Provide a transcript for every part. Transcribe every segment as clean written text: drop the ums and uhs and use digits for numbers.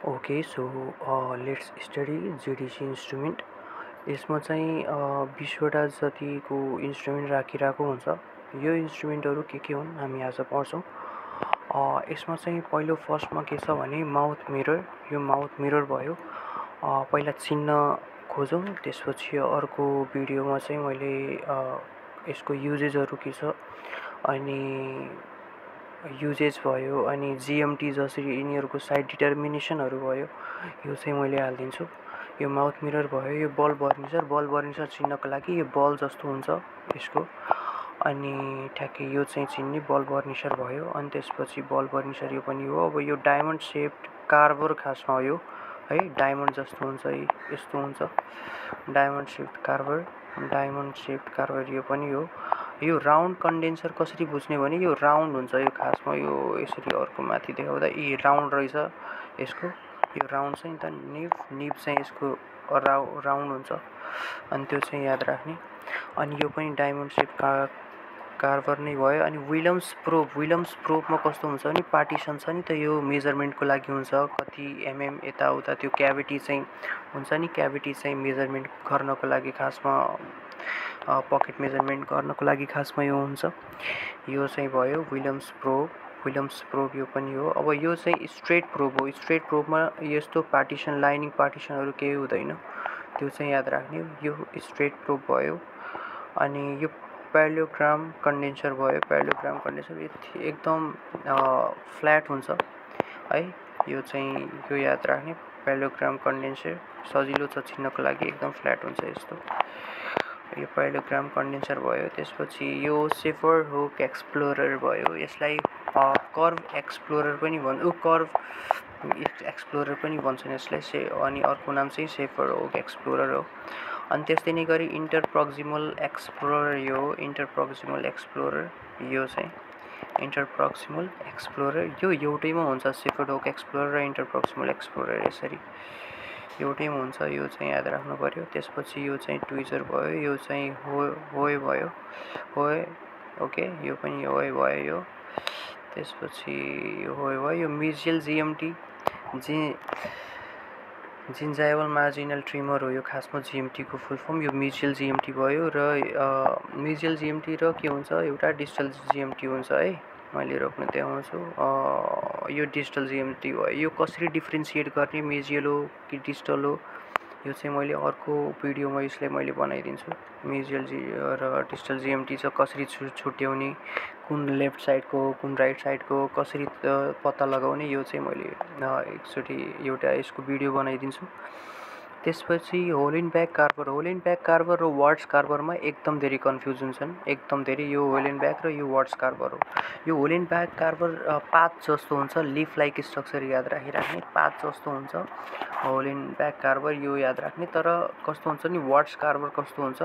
Okay so let's study GDC instrument. यसमा चाहिँ 20वटा जतिको इन्स्ट्रुमेन्ट राखिरहेको हुन्छ। यो इन्स्ट्रुमेन्टहरू के हुन् हामी आज पढ्छौँ। यसमा चाहिँ पहिलो फर्स्टमा के छ भने माउथ मिरर। यो माउथ मिरर भयो। पहिला चिन्ह खोजौँ, त्यसपछि अर्को भिडियोमा चाहिँ मैले यसको युजेजहरू के छ अनि युजेज भयो अनि जिएमटी जसरी यिनीहरूको साइड डिटर्मिनेसनहरू भयो, यो चाहिँ मैले हालिदिन्छु। यो माउथ मिरर भयो। यो बल बर्निसर चिन्नको लागि यो बल जस्तो हुन्छ यसको, अनि ठ्याक्कै यो चाहिँ चिन्ने बल बर्निसर भयो। अनि त्यसपछि बल बर्निसर यो पनि हो। अब यो डायमन्ड सेप्ड कार्भर खासमा हो यो है, डायमन्ड जस्तो हुन्छ, यस्तो हुन्छ डायमन्ड सेप्ड कार्भर यो पनि हो। यो राउन्ड कन्डेन्सर कसरी बुझ्ने भने यो राउन्ड हुन्छ, यो खासमा यो यसरी अर्को माथि देखाउँदा यी राउन्ड रहेछ यसको। यो राउन्ड चाहिँ त निब चाहिँ यसको राउन्ड हुन्छ, अनि त्यो चाहिँ याद राख्ने। अनि यो पनि डायमन्ड सेप कार्भर नै भयो। अनि विलियम्स प्रोबमा कस्तो हुन्छ भने पार्टिसन छ नि त, यो मेजरमेन्टको लागि हुन्छ, कति एमएम यताउता त्यो क्याभिटी चाहिँ हुन्छ नि, क्याभिटी चाहिँ मेजरमेन्ट गर्नको लागि खासमा पकेट मेजरमेन्ट गर्नको लागि खासमा यो हुन्छ। यो चाहिँ भयो विलियम्स प्रोब यो पनि हो। अब यो चाहिँ स्ट्रेट प्रोब हो। स्ट्रेट प्रोबमा यस्तो पार्टिसन लाइनिङ पार्टिसनहरू केही हुँदैन, त्यो चाहिँ याद राख्ने। यो स्ट्रेट प्रोब भयो। अनि यो प्यारेलोग्राम कन्डेन्सर भयो। प्यारेलोग्राम कन्डेन्सर एकदम फ्ल्याट हुन्छ है, यो चाहिँ यो याद राख्ने। प्यारेलोग्राम कन्डेन्सर सजिलो छ चिन्नको लागि, एकदम फ्ल्याट हुन्छ यस्तो। यो प्यारेलोग्राम कन्डेन्सर भयो। त्यसपछि यो सेफर हुक एक्सप्लोरर भयो। यसलाई कर्भ एक्सप्लोरर पनि भन्छन् यसलाई अनि अर्को नाम चाहिँ सेफर हुक एक्सप्लोरर हो। अनि त्यस्तै नै गरी इन्टरप्रोक्सिमल एक्सप्लोरर यो चाहिँ इन्टरप्रोक्सिमल एक्सप्लोरर यो एउटैमा हुन्छ। सेफर हुक एक्सप्लोरर र इन्टरप्रोक्सिमल एक्सप्लोरर यसरी एउटैमा हुन्छ, यो चाहिँ याद राख्नु पर्यो। त्यसपछि यो चाहिँ ट्विजर भयो। यो चाहिँ होए भयो, ओके, यो पनि होए भयो यो। त्यसपछि यो होए भयो। यो मिजियल जिएमटी जिन्जाइबल मार्जिनल ट्रिमर हो, यो खासमा जिएमटीको फुल फर्म। यो मिजियल जिएमटी भयो। र मिजियल जिएमटी र के हुन्छ एउटा डिजिटल जिएमटी हुन्छ है, मैले रोक्न देखाउँछु। यो डिजिटल जिएमटी हो। यो कसरी डिफ्रेन्सिएट गर्ने मिजियल हो कि डिजिटल हो, यो चाहिँ मैले अर्को भिडियोमा यसलाई मैले बनाइदिन्छु। मिजियल र डिजिटल जिएमटी चाहिँ कसरी छुट्याउने, कुन लेफ्ट साइडको कुन राइट साइडको कसरी पत्ता लगाउने, यो चाहिँ मैले एकचोटि एउटा यसको भिडियो बनाइदिन्छु। त्यसपछि होल इन ब्याक कार्भर र वार्ड्स कार्भरमा एकदम धेरै कन्फ्युजन छन्, एकदम धेरै। यो होल इन ब्याक र यो वार्ड्स कार्भर हो। यो होल इन ब्याक कार्भर पाथ जस्तो हुन्छ, लिफ लाइक स्ट्रक्चर याद राखिराख्ने, पाथ जस्तो हुन्छ होल इन ब्याक कार्भर, यो याद राख्ने। तर कस्तो हुन्छ नि वार्ड्स कार्भर कस्तो हुन्छ,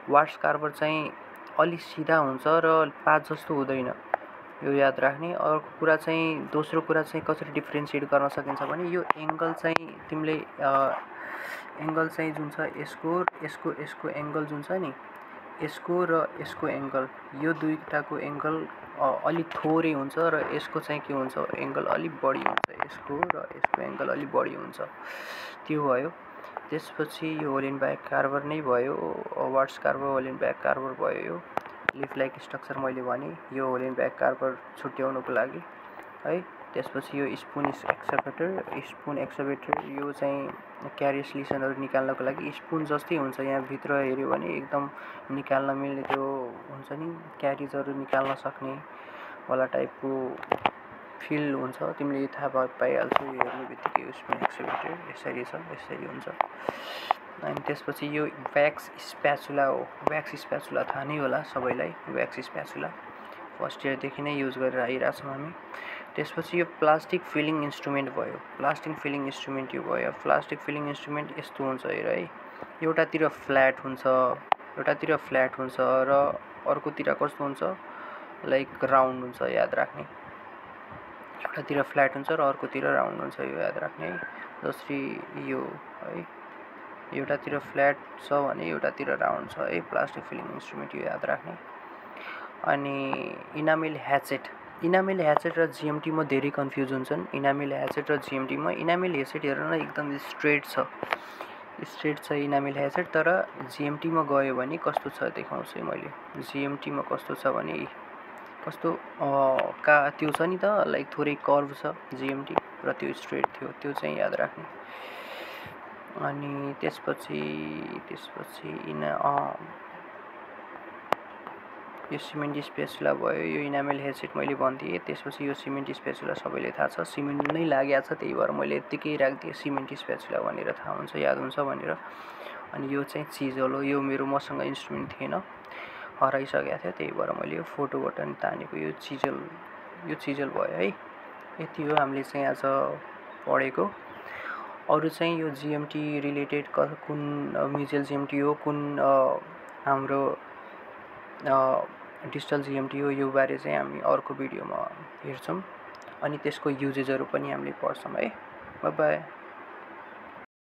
वार्ड्स कार्भर चाहिँ अलि सिधा हुन्छ र पाथ जस्तो हुँदैन, यो याद राख्ने। अर्को कुरा चाहिँ दोस्रो कुरा चाहिँ कसरी डिफ्रेन्सिएट गर्न सकिन्छ भने यो एङ्गल चाहिँ तिमीले एङ्गल चाहिँ जुन छ यसको एङ्गल जुन छ नि, यसको र यसको एङ्गल, यो दुईटाको एङ्गल अलिक थोरै हुन्छ र यसको चाहिँ के हुन्छ एङ्गल अलिक बढी हुन्छ, यसको र यसको एङ्गल अलिक बढी हुन्छ, त्यो भयो। त्यसपछि यो होल इन ब्याक कार्भर नै भयो, वार्ड्स कार्भर होल इन ब्याक कार्भर भयो। यो लिफ लाइक स्ट्रक्चर मैले भने यो होल इन ब्याक कार्भर छुट्याउनुको लागि है। त्यसपछि यो स्पुन एक्सकभेटर यो चाहिँ क्यारियस लिसनहरू निकाल्नको लागि स्पुन जस्तै हुन्छ, यहाँ भित्र हेऱ्यो भने एकदम निकाल्न मिल्ने त्यो हुन्छ नि, क्यारिजहरू निकाल्न सक्ने वाला टाइपको फिल हुन्छ, तिमीले थाहा पाइहाल्छौ हेर्ने बित्तिकै। स्पुन एक्सकभेटर यसरी छ, यसरी हुन्छ। अनि त्यसपछि यो व्याक्स स्प्याचुला हो। व्याक्स स्प्याचुला थाहा नै होला सबैलाई, व्याक्स स्प्याचुला फर्स्ट इयरदेखि नै युज गरेर आइरहेछौँ हामी। त्यसपछि यो प्लास्टिक फिलिङ इन्स्ट्रुमेन्ट भयो। प्लास्टिक फिलिङ इन्स्ट्रुमेन्ट यो भयो। प्लास्टिक फिलिङ इन्स्ट्रुमेन्ट यस्तो हुन्छ हेर है, एउटातिर फ्ल्याट हुन्छ र अर्कोतिर कस्तो हुन्छ लाइक राउन्ड हुन्छ, याद राख्ने। एउटातिर फ्ल्याट हुन्छ र अर्कोतिर राउन्ड हुन्छ, यो याद राख्ने। जसरी यो है, एउटातिर फ्ल्याट छ भने एउटातिर राउन्ड छ है, प्लास्टिक फिलिङ इन्स्ट्रुमेन्ट यो याद राख्ने। अनि इनामेल ह्याचेट इनामेल ह्याचेट र जिएमटीमा धेरै कन्फ्युज हुन्छन्। इनामेल ह्याचेट र जिएमटीमा इनामेल ह्याचेट हेर न एकदम स्ट्रेट छ इनामेल ह्याचेट, तर जिएमटीमा गयो भने कस्तो छ देखाउँछु मैले। जिएमटीमा कस्तो छ भने कस्तो त्यो छ नि त, लाइक थोरै कर्भ छ जिएमटी र त्यो स्ट्रेट थियो, त्यो चाहिँ याद राख्ने। अनि त्यसपछि यो सिमेन्ट स्पेसुला भयो, यो इनामेल ह्याचेट मैले भनिदिएँ। त्यसपछि यो सिमेन्ट स्पेसुला सबैले थाहा छ, सिमेन्ट नै लागेको छ, त्यही भएर मैले यत्तिकै राखिदिएँ सिमेन्ट स्पेसुला भनेर, थाहा हुन्छ याद हुन्छ भनेर। अनि यो चाहिँ चिजल हो, यो मसँग इन्स्ट्रुमेन्ट थिएन, हराइसकेको थियो, त्यही भएर मैले यो फोटोबाट नि तानेको। यो चिजल भयो है। यति हो हामीले चाहिँ आज पढेको। अरू चाहिँ यो जिएमटी रिलेटेड कुन म्युचुअल जिएमटी हो, कुन हाम्रो डिजिटल जिएमटी हो, यो बारे चाहिँ हामी अर्को भिडियोमा हेर्छौँ। अनि त्यसको युजेसहरू पनि हामीले पढ्छौँ है। By by.